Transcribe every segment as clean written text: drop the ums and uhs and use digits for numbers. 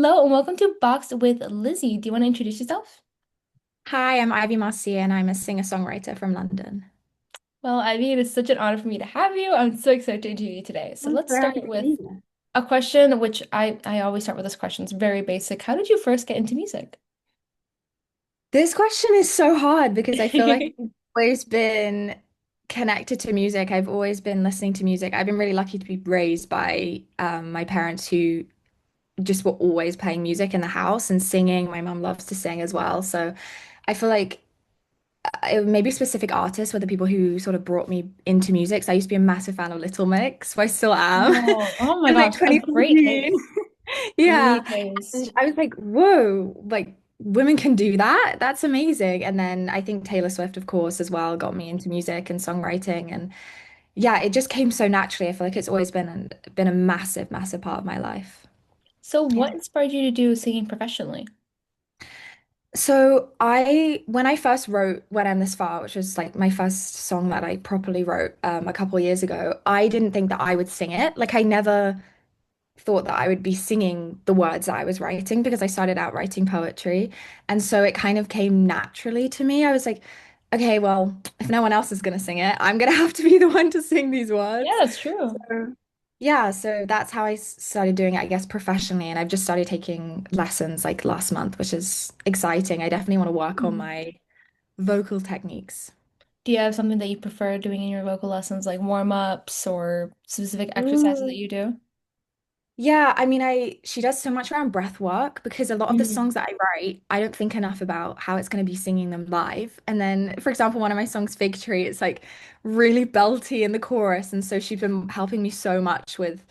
Hello and welcome to Box with Lizzie. Do you want to introduce yourself? Hi, I'm Ivy Marcia and I'm a singer-songwriter from London. Well, Ivy, it is such an honor for me to have you. I'm so excited to interview you today. So I'm let's so start happy to with be here. a question, which I always start with this question. It's very basic. How did you first get into music? This question is so hard because I feel like I've always been connected to music. I've always been listening to music. I've been really lucky to be raised by my parents who just were always playing music in the house and singing. My mum loves to sing as well. So I feel like maybe specific artists were the people who sort of brought me into music. So I used to be a massive fan of Little Mix, so I still am. Oh my In like gosh, a great 2014. taste. Yeah. Great taste. And I was like, whoa, like women can do that. That's amazing. And then I think Taylor Swift, of course, as well, got me into music and songwriting. And yeah, it just came so naturally. I feel like it's always been a massive, massive part of my life. So Yeah. what inspired you to do singing professionally? So when I first wrote When I'm This Far, which was like my first song that I properly wrote a couple of years ago, I didn't think that I would sing it. Like I never thought that I would be singing the words that I was writing because I started out writing poetry. And so it kind of came naturally to me. I was like, okay, well, if no one else is going to sing it, I'm going to have to be the one to sing these Yeah, words. that's true. So, yeah, so that's how I started doing it, I guess, professionally. And I've just started taking lessons like last month, which is exciting. I definitely want to work on Hmm. my vocal techniques. Do you have something that you prefer doing in your vocal lessons, like warm-ups or specific exercises that Ooh. you do? Yeah, I mean, she does so much around breath work because a lot of the Mm. songs that I write, I don't think enough about how it's going to be singing them live. And then, for example, one of my songs, Fig Tree, it's like really belty in the chorus. And so she's been helping me so much with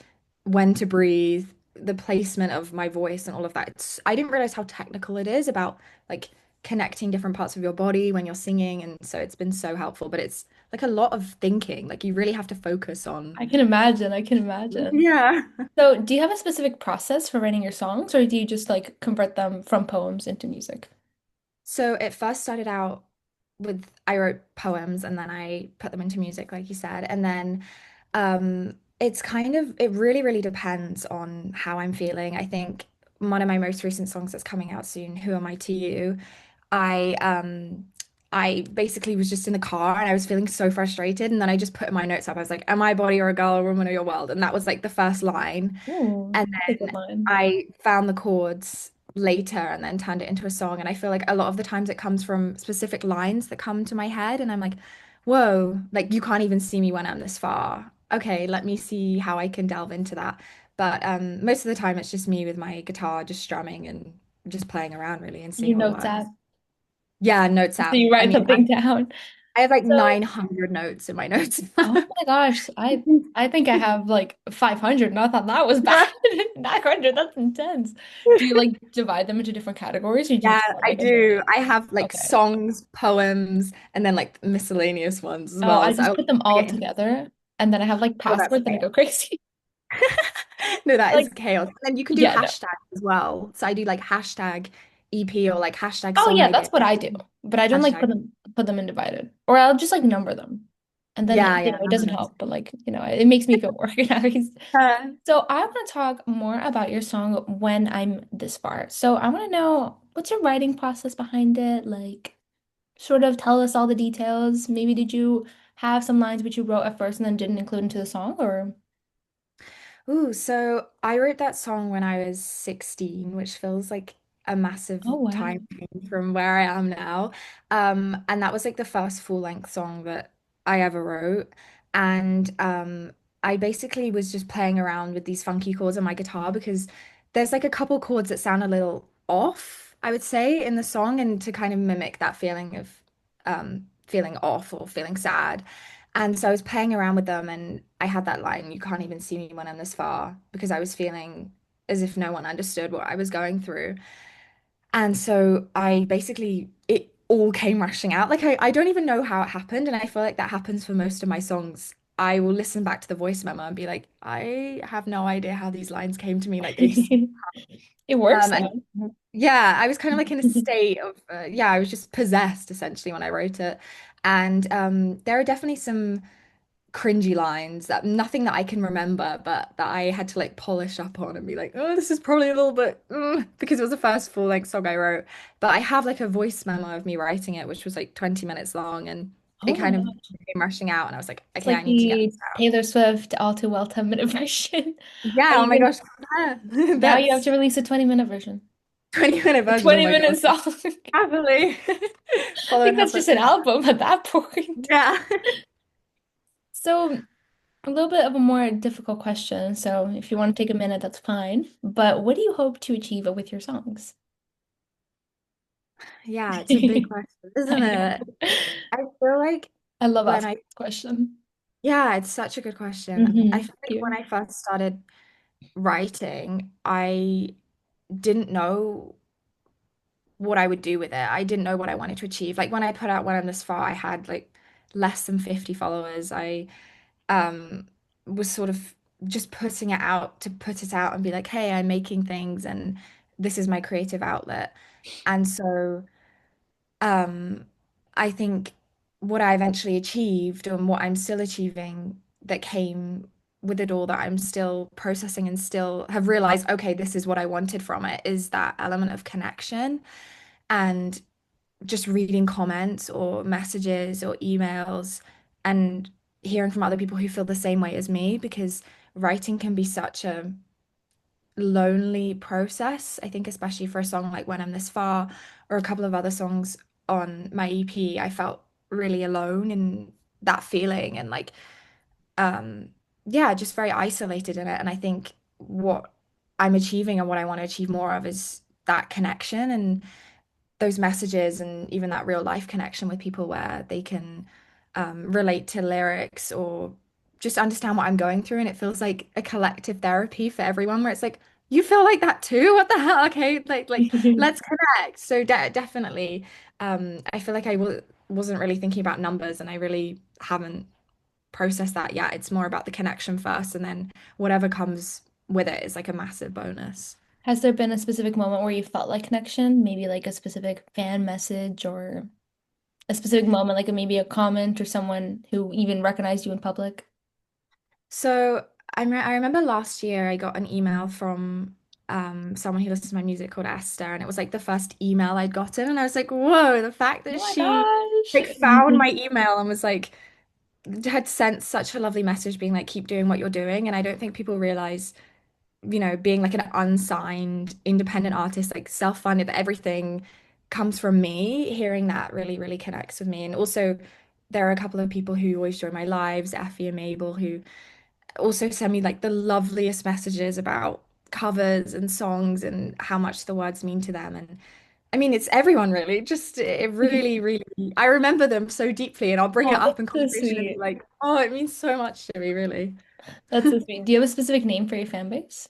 when to breathe, the placement of my voice and all of that. I didn't realize how technical it is about like connecting different parts of your body when you're singing. And so it's been so helpful, but it's like a lot of thinking. Like you really have to focus on. I can imagine. I can imagine. Yeah. So, do you have a specific process for writing your songs, or do you just like convert them from poems into music? So it first started out with I wrote poems and then I put them into music, like you said. And then it's kind of it really, really depends on how I'm feeling. I think one of my most recent songs that's coming out soon, Who Am I to You? I um I basically was just in the car and I was feeling so frustrated. And then I just put in my notes up. I was like, am I a body or a girl or a woman or your world? And that was like the first line. Ooh, And that's a good then line. I found the chords later and then turned it into a song. And I feel like a lot of the times it comes from specific lines that come to my head. And I'm like, whoa, like you can't even see me when I'm this far. Okay, let me see how I can delve into that. But most of the time it's just me with my guitar just strumming and just playing around really and Your seeing what notes works. app. Yeah, notes So app. you I write mean, something down. I have like So, 900 notes in my notes. oh my gosh, I think I have like 500, and I thought that was bad. 900, that's intense. Do you like divide them into different categories, or do you Yeah, just have I like a million? do. I have like Okay. songs, poems, and then like miscellaneous ones as Oh, well. I So just I'll put them all get into together, and then I have like oh, that's passwords, and I chaos. go crazy. No, that Like, is chaos. And then you can do yeah, no. hashtags as well. So I do like hashtag EP or like hashtag Oh song yeah, that's idea. what I do. But I don't like Hashtag. put them in divided. Or I'll just like number them. And then Yeah, it yeah. doesn't help, but like, it makes me feel more organized. Uh, So I want to talk more about your song When I'm This Far. So I want to know what's your writing process behind it? Like sort of tell us all the details. Maybe did you have some lines which you wrote at first and then didn't include into the song or Ooh, so I wrote that song when I was 16, which feels like a massive oh wow. time change from where I am now. And that was like the first full-length song that I ever wrote. And I basically was just playing around with these funky chords on my guitar because there's like a couple chords that sound a little off, I would say, in the song, and to kind of mimic that feeling of feeling off or feeling sad. And so I was playing around with them and I had that line, you can't even see me when I'm this far, because I was feeling as if no one understood what I was going through. And so I basically, it all came rushing out. Like I don't even know how it happened. And I feel like that happens for most of my songs. I will listen back to the voice memo and be like, I have no idea how these lines came to me. Like they just, It works and though. yeah, I was kind of like in a state of, yeah, I was just possessed essentially when I wrote it. And there are definitely some cringy lines that nothing that I can remember, but that I had to like polish up on and be like, oh, this is probably a little bit because it was the first full length song I wrote. But I have like a voice memo of me writing it, which was like 20 minutes long, and it Oh my kind of gosh. came rushing out, and I was like, It's okay, like I need to get the this out. Taylor Swift All Too Well 10-minute version. But Yeah, oh my even gosh, yeah. now you have That's to release a 20-minute version. 20-minute A version. Oh my 20-minute gosh, song. I happily think following her that's just an footsteps. album at that point. Yeah. So, a little bit of a more difficult question. So, if you want to take a minute, that's fine. But what do you hope to achieve with your songs? Yeah, it's a big I question, isn't it? know. I feel like I love when asking I, this question. yeah, it's such a good question. I feel Thank like when you. I first started writing, I didn't know what I would do with it. I didn't know what I wanted to achieve. Like when I put out When I'm This Far, I had like less than 50 followers. I um was sort of just putting it out to put it out and be like, hey, I'm making things and this is my creative outlet. And so um I think what I eventually achieved and what I'm still achieving that came with it all that I'm still processing and still have realized, okay, this is what I wanted from it is that element of connection and just reading comments or messages or emails and hearing from other people who feel the same way as me because writing can be such a lonely process. I think especially for a song like When I'm This Far or a couple of other songs on my EP, I felt really alone in that feeling and like um yeah, just very isolated in it. And I think what I'm achieving and what I want to achieve more of is that connection and those messages and even that real life connection with people where they can relate to lyrics or just understand what I'm going through. And it feels like a collective therapy for everyone where it's like, you feel like that too? What the hell? Okay, let's connect. So definitely, I feel like I w wasn't really thinking about numbers and I really haven't processed that yet. It's more about the connection first, and then whatever comes with it is like a massive bonus. Has there been a specific moment where you felt like connection? Maybe like a specific fan message or a specific moment, like maybe a comment or someone who even recognized you in public? So I remember last year I got an email from someone who listens to my music called Esther, and it was like the first email I'd gotten, and I was like, whoa, the fact Oh that my she gosh. like found my email and was like had sent such a lovely message being like, keep doing what you're doing. And I don't think people realize, being like an unsigned independent artist, like self-funded, that everything comes from me. Hearing that really, really connects with me. And also there are a couple of people who always join my lives, Effie and Mabel, who also send me like the loveliest messages about covers and songs and how much the words mean to them. And I mean, it's everyone really. Just it really, really, I remember them so deeply, and I'll bring it Oh, up in that's so conversation and be sweet. like, oh, it means so much to me, really. That's so sweet. Do you have a specific name for your fan base?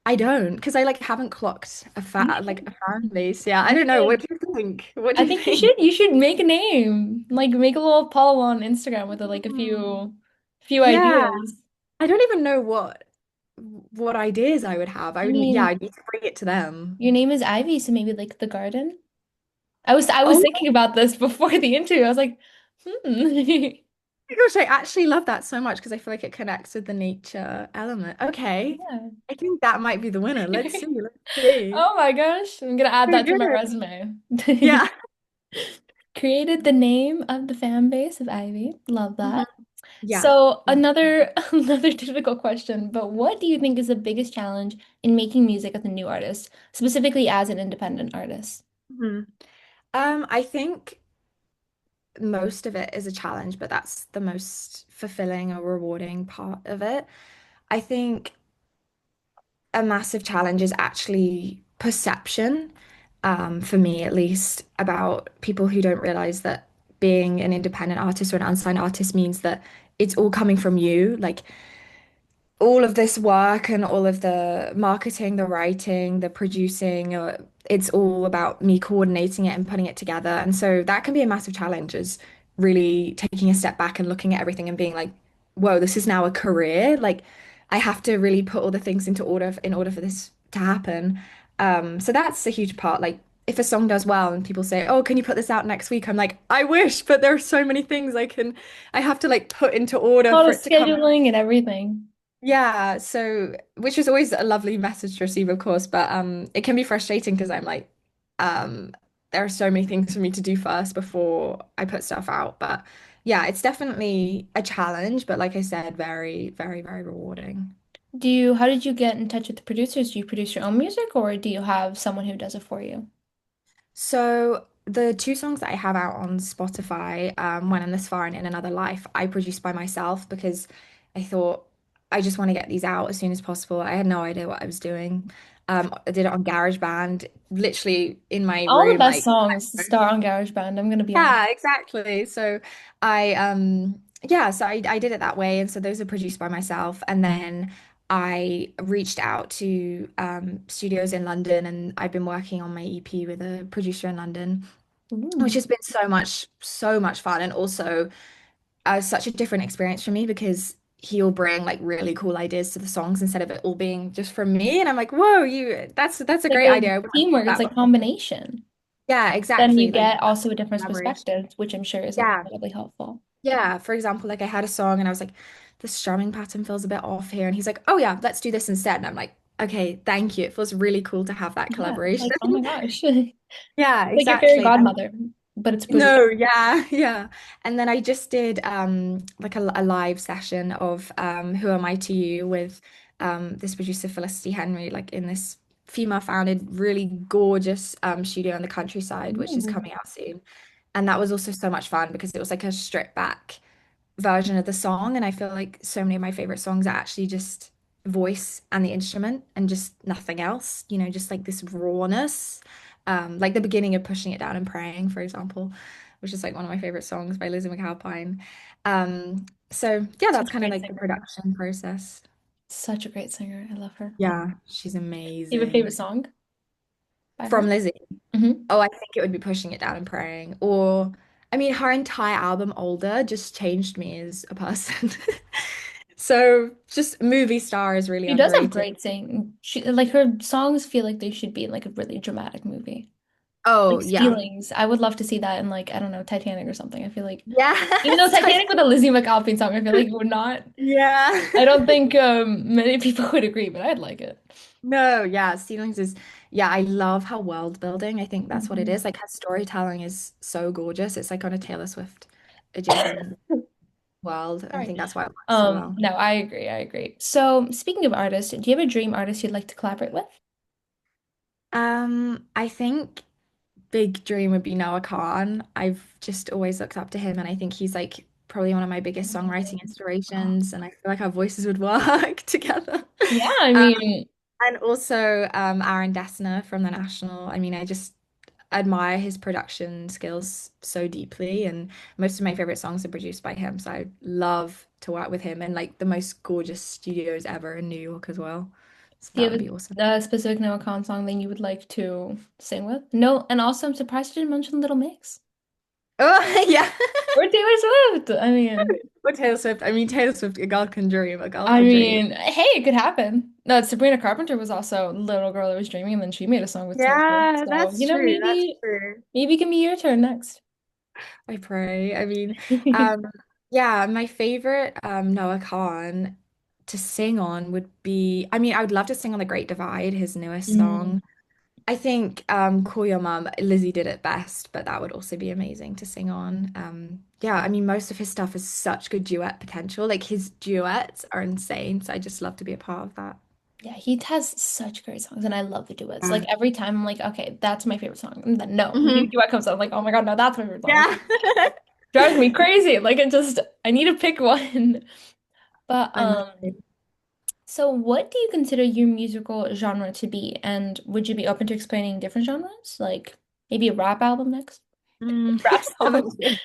I don't, because I like haven't clocked a fan base. Yeah, I You don't know. What should. do you think? What do I you think you think? should. You should make a name. Like make a little follow on Instagram with like a Hmm. few Yeah, ideas. I don't even know what ideas I would have. I I would, yeah, mean, I need to bring it to them. your name is Ivy, so maybe like the garden. I was Oh thinking about this before the interview. I was like, hmm. my gosh, I actually love that so much because I feel like it connects with the nature element. Okay. Yeah. I think that might be the winner. Let's see. Let's see. Oh my gosh. I'm gonna add So that to my good. resume. Yeah. Created the name of the fan base of Ivy. Love Mhm. that. Yeah. So another another difficult question, but what do you think is the biggest challenge in making music as a new artist, specifically as an independent artist? Mhm. I think most of it is a challenge, but that's the most fulfilling or rewarding part of it. I think a massive challenge is actually perception, for me at least, about people who don't realize that being an independent artist or an unsigned artist means that it's all coming from you. Like all of this work and all of the marketing, the writing, the producing, it's all about me coordinating it and putting it together. And so that can be a massive challenge, is really taking a step back and looking at everything and being like, whoa, this is now a career. Like I have to really put all the things into order in order for this to happen. So that's a huge part. Like if a song does well and people say, "Oh, can you put this out next week?" I'm like, "I wish, but there are so many things I have to like put into A order lot for of it to come." scheduling and everything. Yeah, so which is always a lovely message to receive, of course, but it can be frustrating because I'm like, um, there are so many things for me to do first before I put stuff out. But yeah, it's definitely a challenge, but like I said, very, very, very rewarding. How did you get in touch with the producers? Do you produce your own music or do you have someone who does it for you? So the two songs that I have out on Spotify, When I'm This Far and In Another Life, I produced by myself because I thought I just want to get these out as soon as possible. I had no idea what I was doing. I did it on GarageBand, literally in my All the room, best like songs start on GarageBand, I'm gonna be honest. yeah, exactly. So I did it that way, and so those are produced by myself, and then I reached out to studios in London, and I've been working on my EP with a producer in London, which Ooh. has been so much fun, and also such a different experience for me because he'll bring like really cool ideas to the songs instead of it all being just from me, and I'm like, whoa, that's a Like great a idea. I wouldn't have thought teamwork, it's that like before. combination. Yeah, Then you exactly. Like get also a different collaboration. perspective, which I'm sure is like Yeah. incredibly helpful. Yeah, for example, like I had a song and I was like, the strumming pattern feels a bit off here. And he's like, oh yeah, let's do this instead. And I'm like, okay, thank you. It feels really cool to have that Yeah, it's collaboration. like, oh my gosh. Yeah, Like your fairy exactly. godmother, but it's produced. No, yeah, yeah. And then I just did like a live session of Who Am I to You with this producer Felicity Henry, like in this female-founded, really gorgeous studio in the countryside, which is Ooh. coming out soon. And that was also so much fun because it was like a stripped back version of the song. And I feel like so many of my favorite songs are actually just voice and the instrument and just nothing else, just like this rawness. Like the beginning of Pushing It Down and Praying, for example, which is like one of my favorite songs by Lizzie McAlpine. So yeah, Such that's a kind of great like the singer. production process. Such a great singer. I love her. Yeah, she's Do you have a favorite amazing. song by her? From Lizzie. Hmm. Oh, I think it would be Pushing It Down and Praying. Or, I mean, her entire album, Older, just changed me as a person. So, just movie star is really She does have underrated. great sing. She like her songs feel like they should be in like a really dramatic movie. Like Oh, yeah. Ceilings. I would love to see that in like, I don't know, Titanic or something. I feel like even though Yes. Titanic with a Lizzie McAlpine song, I feel like it would not. Yeah. I don't think many people would agree, but I'd like it. No, yeah. Ceilings is, yeah, I love her world building. I think that's what it Mhm. is. Like, her storytelling is so gorgeous. It's like on a Taylor Swift adjacent world. I Sorry. think that's why it works so well. No, I agree. I agree. So, speaking of artists, do you have a dream artist you'd like to collaborate with? I think big dream would be Noah Khan. I've just always looked up to him, and I think he's like probably one of my biggest songwriting inspirations. And I feel like our voices would work together. Yeah, I Um, mean, and also Aaron Dessner from The National. I mean, I just admire his production skills so deeply, and most of my favorite songs are produced by him. So I'd love to work with him, and like the most gorgeous studios ever in New York as well. So do you that would have be awesome. a specific Noah Khan song that you would like to sing with? No, and also I'm surprised you didn't mention Little Mix Oh, yeah. or Taylor Swift. Or Taylor Swift. I mean, Taylor Swift, a girl can dream, a girl I can dream. mean, hey, it could happen. No, Sabrina Carpenter was also Little Girl That Was Dreaming, and then she made a song with Taylor Swift. Yeah, So, that's true. That's true. maybe it can be your turn next. I pray. I mean, um, yeah, my favorite Noah Khan to sing on would be, I mean, I would love to sing on The Great Divide, his newest Mm. song. I think Call Your Mum, Lizzie did it best, but that would also be amazing to sing on. Yeah, I mean, most of his stuff is such good duet potential. Like his duets are insane, so I just love to be a part of that. Yeah, he has such great songs, and I love the duets. Like Yeah. every time, I'm like, okay, that's my favorite song. And then no, new Hmm. duet comes out. I'm like, oh my God, no, that's my favorite song. Yeah. Drives me crazy. Like I need to pick one. But I know. so what do you consider your musical genre to be? And would you be open to explaining different genres? Like maybe a rap album next? Mm. Rap That'd song, be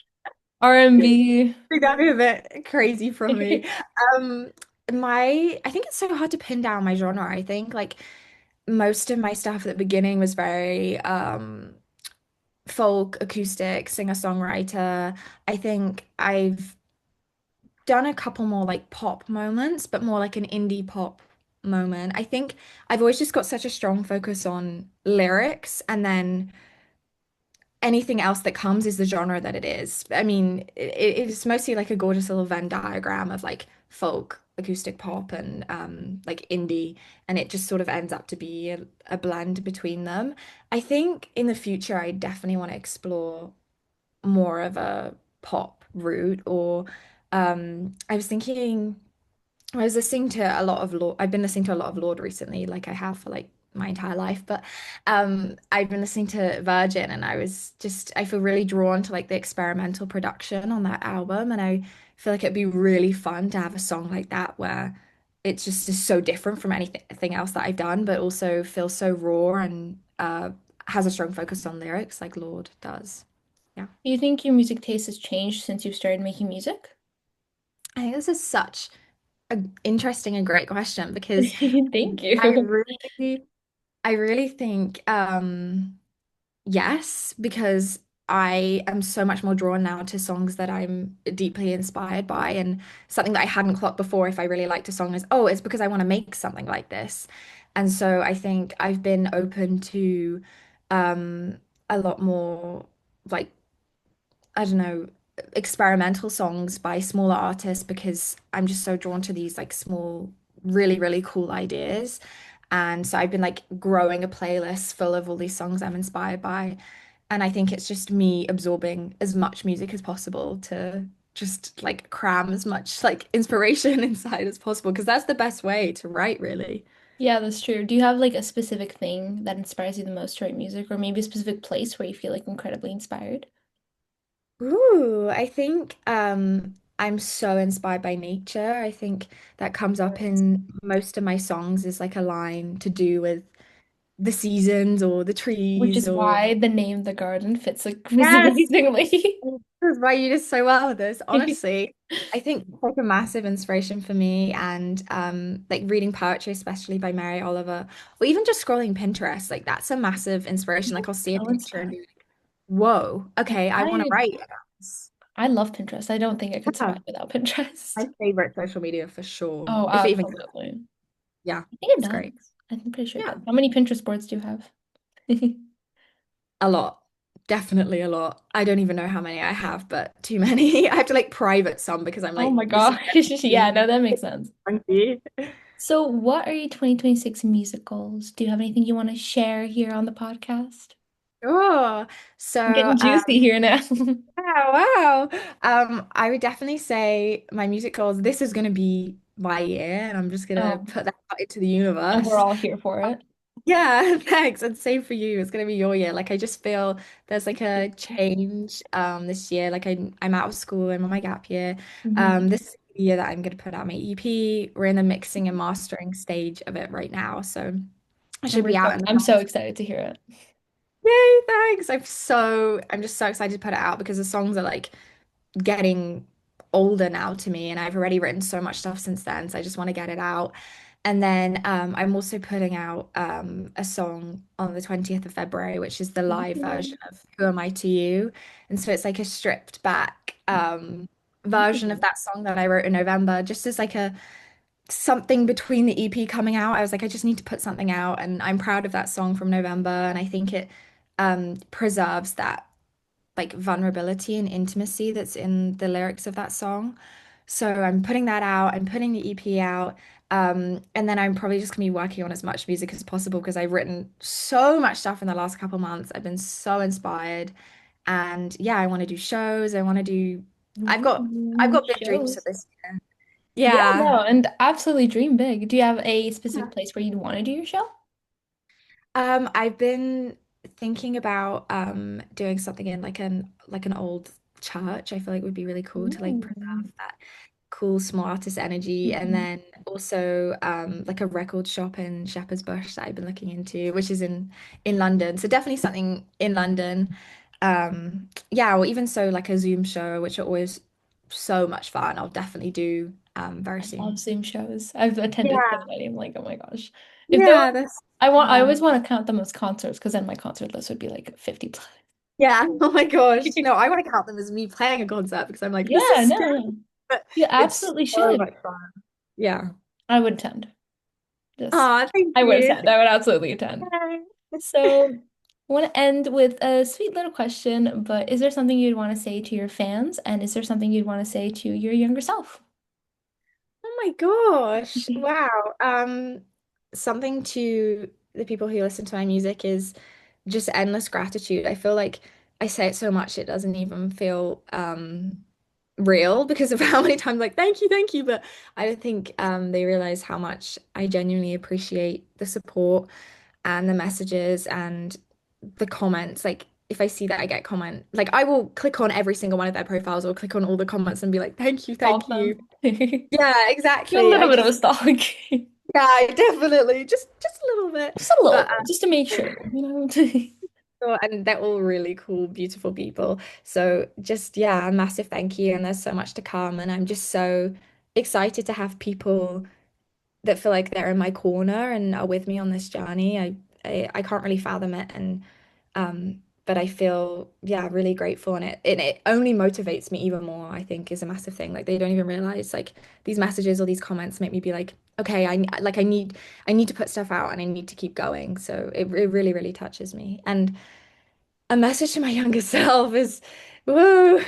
R&B. that'd be a bit crazy from me. Um, I think it's so hard to pin down my genre. I think like most of my stuff at the beginning was very folk, acoustic, singer-songwriter. I think I've done a couple more like pop moments, but more like an indie pop moment. I think I've always just got such a strong focus on lyrics and then anything else that comes is the genre that it is. I mean, it's mostly like a gorgeous little Venn diagram of like folk, acoustic pop, and like indie, and it just sort of ends up to be a blend between them. I think in the future, I definitely want to explore more of a pop route, or I was thinking. I was listening to a lot of Lord. I've been listening to a lot of Lord recently, like I have for like my entire life. But I've been listening to Virgin, and I feel really drawn to like the experimental production on that album, and I feel like it'd be really fun to have a song like that where it's just is so different from anything else that I've done, but also feels so raw and has a strong focus on lyrics like Lord does. Yeah. Do you think your music taste has changed since you've started making music? I think this is such an interesting and great question because Thank I you. really I really think yes, because I am so much more drawn now to songs that I'm deeply inspired by, and something that I hadn't clocked before if I really liked a song is, oh, it's because I want to make something like this. And so I think I've been open to um a lot more like I don't know, experimental songs by smaller artists because I'm just so drawn to these like small, really, really cool ideas. And so I've been like growing a playlist full of all these songs I'm inspired by. And I think it's just me absorbing as much music as possible to just like cram as much like inspiration inside as possible because that's the best way to write, really. Yeah, that's true. Do you have like a specific thing that inspires you the most to write music, or maybe a specific place where you feel like incredibly inspired? Ooh, I think I'm so inspired by nature. I think that comes up in most of my songs is like a line to do with the seasons or the Which trees is or why the name The Garden fits like yes, amazingly. this is why you did so well with this. Honestly, I think it's like a massive inspiration for me and like reading poetry, especially by Mary Oliver, or even just scrolling Pinterest, like that's a massive inspiration. Like I'll see a So picture and be inspired. like, whoa, okay, I want to I write about this. I love Pinterest. I don't think I could Yeah. survive without Pinterest. My favorite social media for sure. Oh, If it even, absolutely. yeah, I think it it's great. does. I'm pretty sure it Yeah, does. How many Pinterest boards do you have? a lot. Definitely a lot. I don't even know how many I have, but too many. I have to like private some because I'm Oh like, my this is gosh. Yeah, no, that makes sense. funky. So, what are your 2026 music goals? Do you have anything you want to share here on the podcast? Sure. So, I'm getting juicy here now. wow, wow. I would definitely say my music goals, this is going to be my year, and I'm just going to Oh, put that out into the and we're universe. all here for it. Yeah, thanks. And same for you. It's gonna be your year. Like I just feel there's like a change this year. Like I'm out of school, I'm on my gap year. Mhm. This is the year that I'm gonna put out my EP. We're in the mixing and mastering stage of it right now. So I should be out in the I'm so house. excited to hear it. Yay, thanks. I'm just so excited to put it out because the songs are like getting older now to me, and I've already written so much stuff since then, so I just want to get it out. And then I'm also putting out a song on the 20th of February, which is the live version Ooh. of Who Am I to You? And so it's like a stripped back version of Ooh. that song that I wrote in November, just as like a something between the EP coming out. I was like, I just need to put something out, and I'm proud of that song from November, and I think it preserves that like vulnerability and intimacy that's in the lyrics of that song. So I'm putting that out, I'm putting the EP out, and then I'm probably just gonna be working on as much music as possible because I've written so much stuff in the last couple months. I've been so inspired, and yeah, I want to do shows. I've Ooh, got big dreams for shows. this year. Yeah, Yeah. no, and absolutely dream big. Do you have a specific place where you'd want to do your show? I've been thinking about doing something in like an old church. I feel like would be really cool to like Ooh. preserve that cool small artist energy. And Mhm. then also like a record shop in Shepherd's Bush that I've been looking into, which is in London. So definitely something in London. Yeah, or even so like a Zoom show, which are always so much fun. I'll definitely do very I love soon. Zoom shows. I've attended so Yeah, many. I'm like, oh my gosh. If there yeah, that's I fun. always want to count them as concerts because then my concert list would be like 50 plus. Yeah. Oh my gosh. No, I want to count them as me playing a concert because I'm like, this Yeah, is scary, no, no. but You it's absolutely so should. much fun. Yeah. I would attend. Just Oh, thank I would you. attend. I would absolutely attend. Thank you. So, want to end with a sweet little question, but is there something you'd want to say to your fans? And is there something you'd want to say to your younger self? Oh my gosh. Wow. Something to the people who listen to my music is just endless gratitude. I feel like I say it so much it doesn't even feel real because of how many times like thank you, but I don't think they realize how much I genuinely appreciate the support and the messages and the comments. Like if I see that I get comment, like I will click on every single one of their profiles or click on all the comments and be like, thank Stalk you. them. Yeah, You're a exactly. little bit of a stalk. Yeah, definitely. Just a little bit. Just a little But bit, just to make sure, you know? and they're all really cool, beautiful people. So just yeah, a massive thank you. And there's so much to come. And I'm just so excited to have people that feel like they're in my corner and are with me on this journey. I can't really fathom it. And but I feel yeah, really grateful and it only motivates me even more, I think is a massive thing. Like they don't even realize like these messages or these comments make me be like, okay, I need to put stuff out and I need to keep going. So it really, really touches me. And a message to my younger self is, whoa,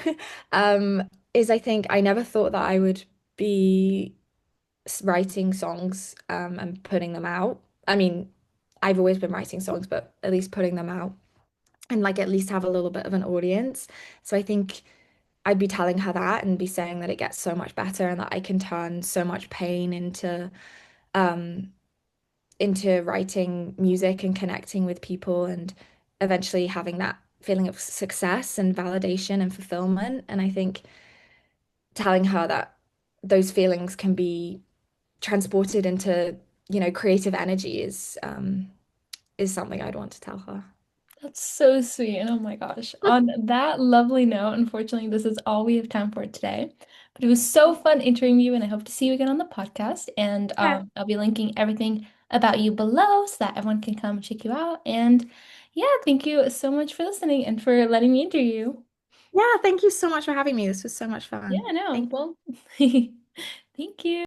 is I think I never thought that I would be writing songs and putting them out. I mean, I've always been writing songs, but at least putting them out and like at least have a little bit of an audience. So I think I'd be telling her that and be saying that it gets so much better and that I can turn so much pain um into writing music and connecting with people and eventually having that feeling of success and validation and fulfillment. And I think telling her that those feelings can be transported into, creative energy is something I'd want to tell her. That's so sweet. And oh my gosh. On that lovely note, unfortunately, this is all we have time for today. But it was so fun interviewing you, and I hope to see you again on the podcast. And Yeah. I'll be linking everything about you below so that everyone can come check you out. And yeah, thank you so much for listening and for letting me interview you. Yeah, thank you so much for having me. This was so much Yeah, fun. I know. Thank Well, thank you.